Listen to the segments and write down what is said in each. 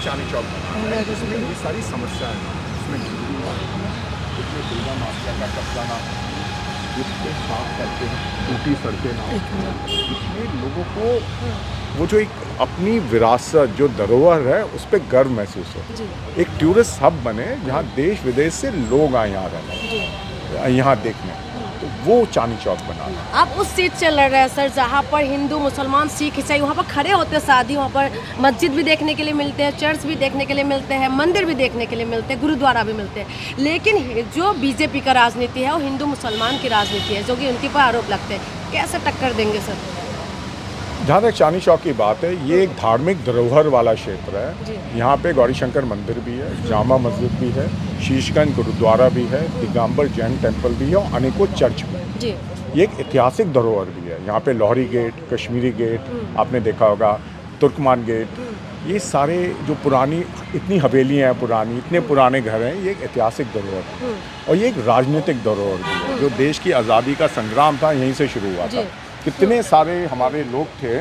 चांदनी चौक बना है जिसमें ये सारी समस्याएं हैं, इसमें बिजली माफिया, इसमें दुर्गा माफिया का कब्जा ना हो, जिसके साफ करके टूटी सड़कें ना हो, इसमें लोगों को वो जो एक अपनी विरासत जो धरोहर है उस पर गर्व महसूस हो, एक टूरिस्ट हब बने जहाँ देश विदेश से लोग आए यहाँ रहने, यहाँ देखने, तो वो चांदनी चौक बनाना। आप उस सीट से लड़ रहे हैं सर जहाँ पर हिंदू मुसलमान सिख ईसाई वहाँ पर खड़े होते हैं शादी, वहाँ पर मस्जिद भी देखने के लिए मिलते हैं, चर्च भी देखने के लिए मिलते हैं, मंदिर भी देखने के लिए मिलते हैं, गुरुद्वारा भी मिलते हैं, लेकिन जो बीजेपी का राजनीति है वो हिंदू मुसलमान की राजनीति है जो कि उनके पर आरोप लगते हैं, कैसे टक्कर देंगे सर? जहाँ तक चांदनी चौक की बात है, ये एक धार्मिक धरोहर वाला क्षेत्र है। यहाँ पे गौरी शंकर मंदिर भी है, जामा मस्जिद भी है, शीशगंज गुरुद्वारा भी है, दिगंबर जैन टेम्पल भी है और अनेकों चर्च भी है। ये एक ऐतिहासिक धरोहर भी है। यहाँ पे लाहौरी गेट, कश्मीरी गेट आपने देखा होगा, तुर्कमान गेट, ये सारे जो पुरानी इतनी हवेलियाँ हैं पुरानी, इतने पुराने घर हैं, ये एक ऐतिहासिक धरोहर है और ये एक राजनीतिक धरोहर भी है। जो देश की आज़ादी का संग्राम था यहीं से शुरू हुआ था। कितने सारे हमारे लोग थे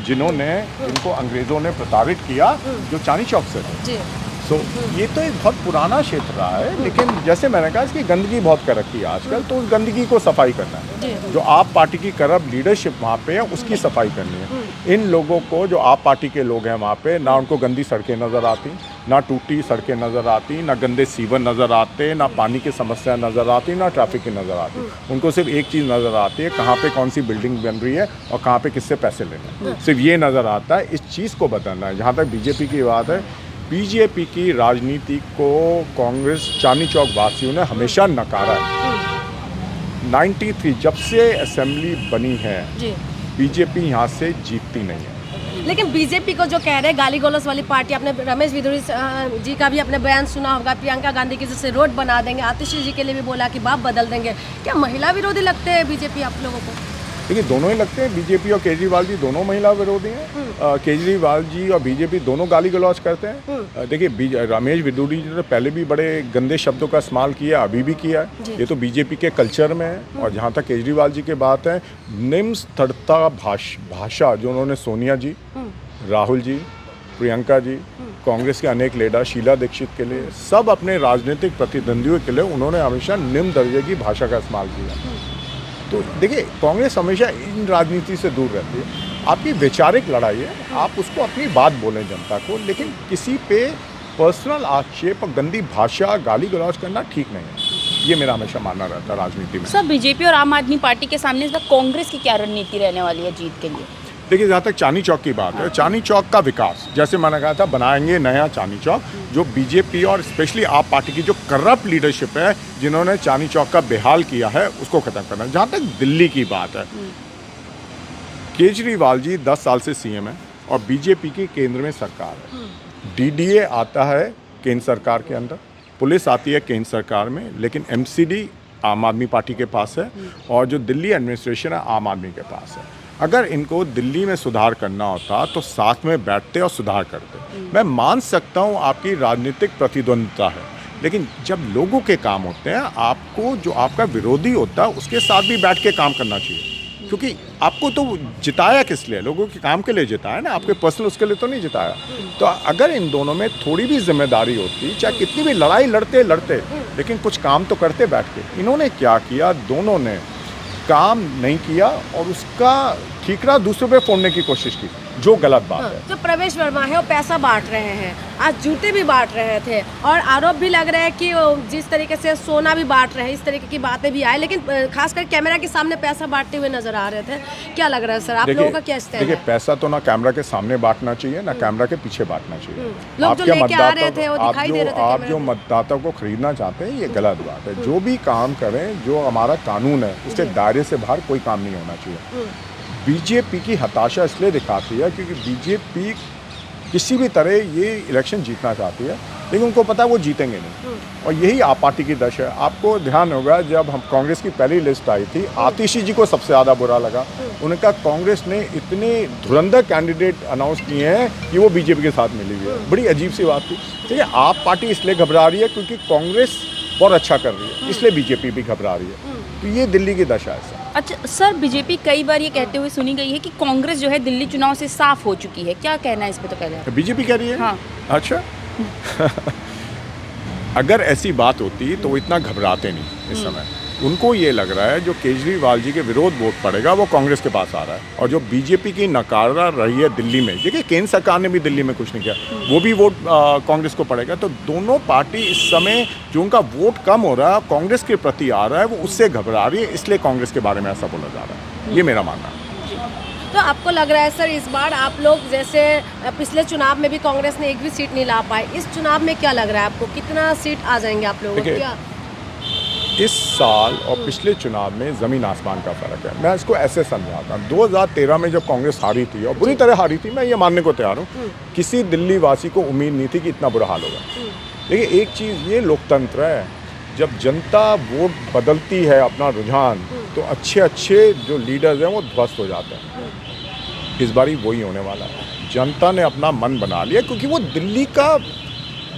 जिनको अंग्रेज़ों ने प्रताड़ित किया जो चांदनी चौक से थे। सो ये तो एक बहुत पुराना क्षेत्र रहा है, लेकिन जैसे मैंने कहा इसकी गंदगी बहुत कर रखी है आजकल, तो उस गंदगी को सफाई करना है। जो आप पार्टी की करप्ट लीडरशिप वहाँ पे है उसकी सफाई करनी है। इन लोगों को जो आप पार्टी के लोग हैं वहाँ पे, ना उनको गंदी सड़कें नज़र आती, ना टूटी सड़कें नज़र आती, ना गंदे सीवर नज़र आते, ना पानी की समस्या नज़र आती, ना ट्रैफिक की नज़र आती। उनको सिर्फ एक चीज़ नज़र आती है, कहाँ पे कौन सी बिल्डिंग बन रही है और कहाँ पे किससे पैसे लेने हैं, सिर्फ ये नज़र आता है। इस चीज़ को बदलना है। जहाँ तक बीजेपी की बात है, बीजेपी की राजनीति को कांग्रेस चांदनी चौक वासियों ने हमेशा नकारा है। 93 जब से असेंबली बनी है बीजेपी यहाँ से जीतती नहीं है। लेकिन बीजेपी को जो कह रहे हैं गाली गलौज वाली पार्टी, आपने रमेश विदुरी जी का भी अपने बयान सुना होगा, प्रियंका गांधी की जैसे रोड बना देंगे, आतिशी जी के लिए भी बोला कि बाप बदल देंगे। क्या महिला विरोधी लगते हैं बीजेपी आप लोगों को? देखिए दोनों ही लगते हैं, बीजेपी और केजरीवाल जी दोनों महिला विरोधी हैं। केजरीवाल जी और बीजेपी दोनों गाली गलौज करते हैं। देखिए रमेश विदुरी जी ने पहले भी बड़े गंदे शब्दों का इस्तेमाल किया, अभी भी किया है, ये तो बीजेपी के कल्चर में है। और जहाँ तक केजरीवाल जी की बात है, निम्न स्तरता भाषा जो उन्होंने सोनिया जी, राहुल जी, प्रियंका जी, कांग्रेस के अनेक लीडर, शीला दीक्षित के लिए, सब अपने राजनीतिक प्रतिद्वंदियों के लिए उन्होंने हमेशा निम्न दर्जे की भाषा का इस्तेमाल किया। तो देखिए कांग्रेस हमेशा इन राजनीति से दूर रहती है। आपकी वैचारिक लड़ाई है, आप उसको अपनी बात बोलें जनता को, लेकिन किसी पे पर्सनल आक्षेप और गंदी भाषा गाली गलौज करना ठीक नहीं है। ये मेरा हमेशा मानना रहता है राजनीति में। सर बीजेपी और आम आदमी पार्टी के सामने इस बार कांग्रेस की क्या रणनीति रहने वाली है जीत के लिए? देखिए जहाँ तक चांदनी चौक की बात है, चांदनी चौक का विकास, जैसे मैंने कहा था बनाएंगे नया चांदनी चौक, जो बीजेपी और स्पेशली आप पार्टी की जो करप्ट लीडरशिप है जिन्होंने चांदनी चौक का बेहाल किया है उसको ख़त्म करना है। जहाँ तक दिल्ली की बात है, केजरीवाल जी 10 साल से सीएम है और बीजेपी की केंद्र में सरकार है। डीडीए आता है केंद्र सरकार के अंदर, पुलिस आती है केंद्र सरकार में, लेकिन एमसीडी आम आदमी पार्टी के पास है और जो दिल्ली एडमिनिस्ट्रेशन है आम आदमी के पास है। अगर इनको दिल्ली में सुधार करना होता तो साथ में बैठते और सुधार करते। मैं मान सकता हूँ आपकी राजनीतिक प्रतिद्वंद्विता है, लेकिन जब लोगों के काम होते हैं, आपको जो आपका विरोधी होता है उसके साथ भी बैठ के काम करना चाहिए, क्योंकि आपको तो जिताया किस लिए? लोगों के काम के लिए जिताया ना, आपके पर्सनल उसके लिए तो नहीं जिताया। तो अगर इन दोनों में थोड़ी भी जिम्मेदारी होती, चाहे कितनी भी लड़ाई लड़ते लेकिन कुछ काम तो करते बैठ के। इन्होंने क्या किया, दोनों ने काम नहीं किया और उसका ठीकरा दूसरों पे फोड़ने की कोशिश की, जो गलत बात है। जो प्रवेश वर्मा है वो पैसा बांट रहे हैं, आज जूते भी बांट रहे थे और आरोप भी लग रहा है कि जिस तरीके से सोना भी बांट रहे हैं, इस तरीके की बातें भी आई, लेकिन खासकर कैमरा के सामने पैसा बांटते हुए नजर आ रहे थे। क्या लग रहा है सर, आप लोगों का क्या स्टैंड है? देखिए पैसा तो ना कैमरा के सामने बांटना चाहिए ना कैमरा के पीछे बांटना चाहिए। लोग जो लेके आ रहे थे वो दिखाई दे रहे थे। आप जो मतदाता को खरीदना चाहते हैं ये गलत बात है। जो भी काम करें, जो हमारा कानून है उसके दायरे से बाहर कोई काम नहीं होना चाहिए। बीजेपी की हताशा इसलिए दिखाती है क्योंकि बीजेपी किसी भी तरह ये इलेक्शन जीतना चाहती है, लेकिन उनको पता है वो जीतेंगे नहीं, और यही आप पार्टी की दशा है। आपको ध्यान होगा जब हम कांग्रेस की पहली लिस्ट आई थी, आतिशी जी को सबसे ज़्यादा बुरा लगा। उन्होंने कहा कांग्रेस ने इतने धुरंधर कैंडिडेट अनाउंस किए हैं कि वो बीजेपी के साथ मिली हुई है। बड़ी अजीब सी बात थी। ठीक है, आप पार्टी इसलिए घबरा रही है क्योंकि कांग्रेस बहुत अच्छा कर रही है, इसलिए बीजेपी भी घबरा रही है। तो ये दिल्ली की दशा है सर। अच्छा सर, बीजेपी कई बार ये कहते हुए सुनी गई है कि कांग्रेस जो है दिल्ली चुनाव से साफ हो चुकी है, क्या कहना है इस पे? तो पहले बीजेपी कह रही है? हाँ। अच्छा अगर ऐसी बात होती तो वो इतना घबराते नहीं इस समय। उनको ये लग रहा है जो केजरीवाल जी के विरोध वोट पड़ेगा वो कांग्रेस के पास आ रहा है, और जो बीजेपी की नकारा रही है दिल्ली में, देखिए केंद्र सरकार ने भी दिल्ली में कुछ नहीं किया, वो भी वोट कांग्रेस को पड़ेगा। तो दोनों पार्टी इस समय जो उनका वोट कम हो रहा है कांग्रेस के प्रति आ रहा है, वो उससे घबरा रही है, इसलिए कांग्रेस के बारे में ऐसा बोला जा रहा है। ये मेरा मानना है। तो आपको लग रहा है सर इस बार आप लोग जैसे पिछले चुनाव में भी कांग्रेस ने एक भी सीट नहीं ला पाई, इस चुनाव में क्या लग रहा है आपको, कितना सीट आ जाएंगे आप लोगों को? क्या इस साल और पिछले चुनाव में ज़मीन आसमान का फ़र्क है। मैं इसको ऐसे समझाता हूँ, 2013 में जब कांग्रेस हारी थी और बुरी तरह हारी थी, मैं ये मानने को तैयार हूँ, किसी दिल्ली वासी को उम्मीद नहीं थी कि इतना बुरा हाल होगा। देखिए एक चीज़ ये लोकतंत्र है, जब जनता वोट बदलती है अपना रुझान, तो अच्छे अच्छे जो लीडर्स हैं वो ध्वस्त हो जाते हैं। इस बारी वही होने वाला है। जनता ने अपना मन बना लिया, क्योंकि वो दिल्ली का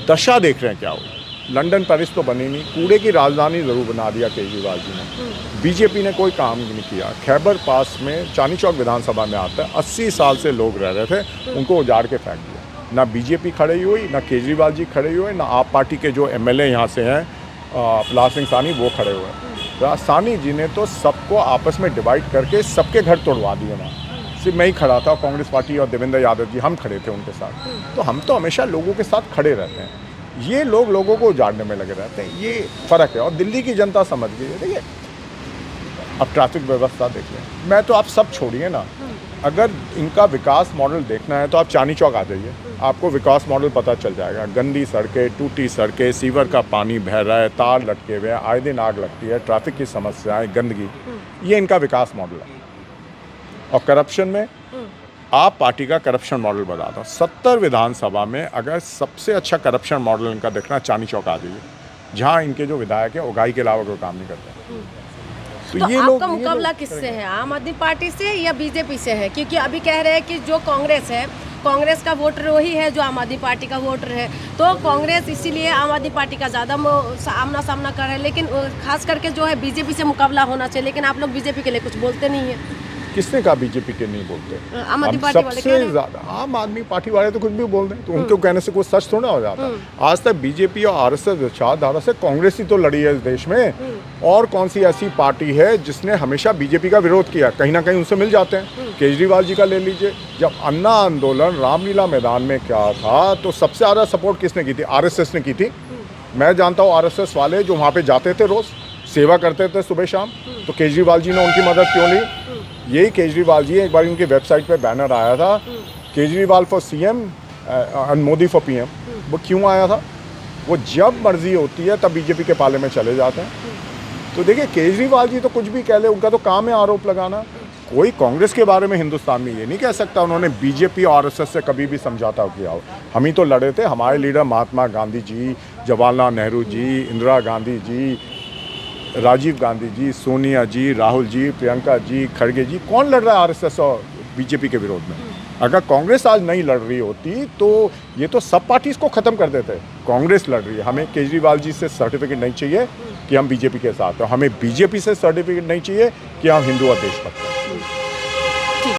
दशा देख रहे हैं क्या हो। लंदन पेरिस तो बनी नहीं, कूड़े की राजधानी ज़रूर बना दिया केजरीवाल जी ने। बीजेपी ने कोई काम नहीं किया। खैबर पास में चांदनी चौक विधानसभा में आता है, 80 साल से लोग रह रहे थे, उनको उजाड़ के फेंक दिया। ना बीजेपी खड़ी हुई, ना केजरीवाल जी खड़े हुए, ना आप पार्टी के जो एमएलए यहाँ से हैं प्रहलाद सिंह सानी वो खड़े हुए हैं। प्रहलाद सानी जी ने तो सबको आपस में डिवाइड करके सबके घर तोड़वा दिए ना। सिर्फ मैं ही खड़ा था, कांग्रेस पार्टी और देवेंद्र यादव जी हम खड़े थे उनके साथ। तो हम तो हमेशा लोगों के साथ खड़े रहते हैं, ये लोग लोगों को उजाड़ने में लगे रहते हैं, ये फ़र्क है। और दिल्ली की जनता समझ गई है। देखिए अब ट्रैफिक व्यवस्था देख लें, मैं तो आप सब छोड़िए ना, अगर इनका विकास मॉडल देखना है तो आप चांदनी चौक आ जाइए, आपको विकास मॉडल पता चल जाएगा। गंदी सड़कें, टूटी सड़कें, सीवर का पानी बह रहा है, तार लटके हुए हैं, आए दिन आग लगती है, ट्रैफिक की समस्याएं, गंदगी, ये इनका विकास मॉडल है। और करप्शन में आप पार्टी का करप्शन मॉडल बता दो। 70 विधानसभा में अगर सबसे अच्छा करप्शन मॉडल इनका देखना, चांदनी चौक आ जाइए, जहाँ इनके जो विधायक है उगाई के अलावा कोई काम नहीं करते। तो ये आपका मुकाबला किससे है, आम आदमी पार्टी से या बीजेपी से है? क्योंकि अभी कह रहे हैं कि जो कांग्रेस है, कांग्रेस का वोटर वही है जो आम आदमी पार्टी का वोटर है, तो कांग्रेस इसीलिए आम आदमी पार्टी का ज़्यादा आमना सामना कर रहे हैं। लेकिन खास करके जो है बीजेपी से मुकाबला होना चाहिए, लेकिन आप लोग बीजेपी के लिए कुछ बोलते नहीं है। किसने कहा बीजेपी के नहीं बोलते? आम आदमी पार्टी वाले सबसे ज़्यादा आम आदमी पार्टी वाले तो कुछ भी बोल रहे हैं, तो उनको कहने से कोई सच थोड़ा हो जाता है। आज तक बीजेपी और आरएसएस विचारधारा से कांग्रेस ही तो लड़ी है इस देश में, और कौन सी ऐसी पार्टी है जिसने हमेशा बीजेपी का विरोध किया? कहीं ना कहीं उनसे मिल जाते हैं। केजरीवाल जी का ले लीजिए, जब अन्ना आंदोलन रामलीला मैदान में क्या था, तो सबसे ज़्यादा सपोर्ट किसने की थी? आरएसएस ने की थी। मैं जानता हूँ आरएसएस वाले जो वहाँ पे जाते थे, रोज़ सेवा करते थे सुबह शाम, तो केजरीवाल जी ने उनकी मदद क्यों ली? यही केजरीवाल जी, एक बार इनकी वेबसाइट पे बैनर आया था, Kejriwal for CM and Modi for PM. वो क्यों आया था? वो जब मर्जी होती है तब बीजेपी के पाले में चले जाते हैं। तो देखिए केजरीवाल जी तो कुछ भी कह ले, उनका तो काम है आरोप लगाना। कोई कांग्रेस के बारे में हिंदुस्तान में ये नहीं कह सकता उन्होंने बीजेपी और आरएसएस से कभी भी समझौता किया हो। हम ही तो लड़े थे, हमारे लीडर महात्मा गांधी जी, जवाहरलाल नेहरू जी, इंदिरा गांधी जी, राजीव गांधी जी, सोनिया जी, राहुल जी, प्रियंका जी, खड़गे जी, कौन लड़ रहा है आरएसएस और बीजेपी के विरोध में? अगर कांग्रेस आज नहीं लड़ रही होती तो ये तो सब पार्टीज को ख़त्म कर देते। कांग्रेस लड़ रही है। हमें केजरीवाल जी से सर्टिफिकेट नहीं चाहिए कि हम बीजेपी के साथ हैं, हमें बीजेपी से सर्टिफिकेट नहीं चाहिए कि हम हिंदू और देशभक्त हैं।